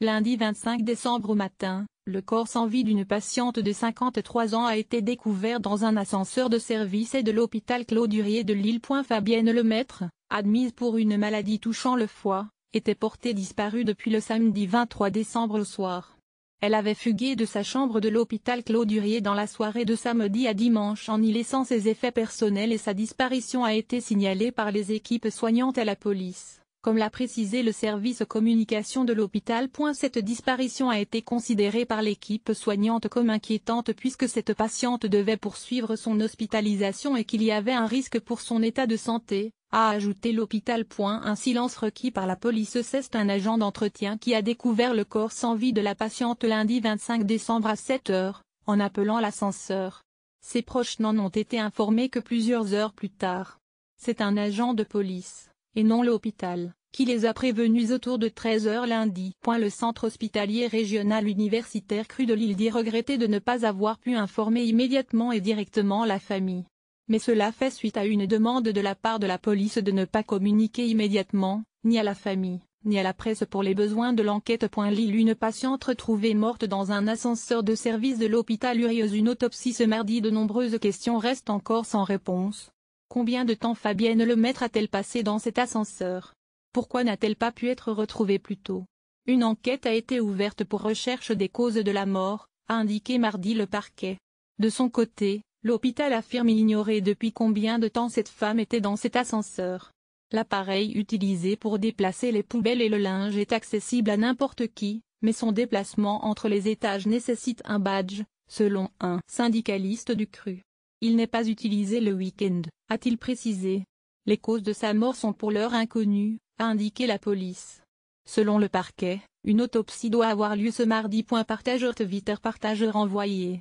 Lundi 25 décembre au matin, le corps sans vie d'une patiente de 53 ans a été découvert dans un ascenseur de service de l'hôpital Claude-Durier de Lille. Fabienne Lemaître, admise pour une maladie touchant le foie, était portée disparue depuis le samedi 23 décembre au soir. Elle avait fugué de sa chambre de l'hôpital Claude-Durier dans la soirée de samedi à dimanche en y laissant ses effets personnels et sa disparition a été signalée par les équipes soignantes à la police. Comme l'a précisé le service communication de l'hôpital. Cette disparition a été considérée par l'équipe soignante comme inquiétante puisque cette patiente devait poursuivre son hospitalisation et qu'il y avait un risque pour son état de santé, a ajouté l'hôpital. Un silence requis par la police. C'est un agent d'entretien qui a découvert le corps sans vie de la patiente lundi 25 décembre à 7 h, en appelant l'ascenseur. Ses proches n'en ont été informés que plusieurs heures plus tard. C'est un agent de police, et non l'hôpital, qui les a prévenus autour de 13 h lundi. Le centre hospitalier régional universitaire CRU de Lille dit regretter de ne pas avoir pu informer immédiatement et directement la famille. Mais cela fait suite à une demande de la part de la police de ne pas communiquer immédiatement, ni à la famille, ni à la presse pour les besoins de l'enquête. Lille. Une patiente retrouvée morte dans un ascenseur de service de l'hôpital Urieuse. Une autopsie ce mardi. De nombreuses questions restent encore sans réponse. Combien de temps Fabienne Lemaître a-t-elle passé dans cet ascenseur? Pourquoi n'a-t-elle pas pu être retrouvée plus tôt? Une enquête a été ouverte pour recherche des causes de la mort, a indiqué mardi le parquet. De son côté, l'hôpital affirme ignorer depuis combien de temps cette femme était dans cet ascenseur. L'appareil utilisé pour déplacer les poubelles et le linge est accessible à n'importe qui, mais son déplacement entre les étages nécessite un badge, selon un syndicaliste du CRU. Il n'est pas utilisé le week-end, a-t-il précisé. Les causes de sa mort sont pour l'heure inconnues, a indiqué la police. Selon le parquet, une autopsie doit avoir lieu ce mardi. Partageur Twitter. Partageur envoyé.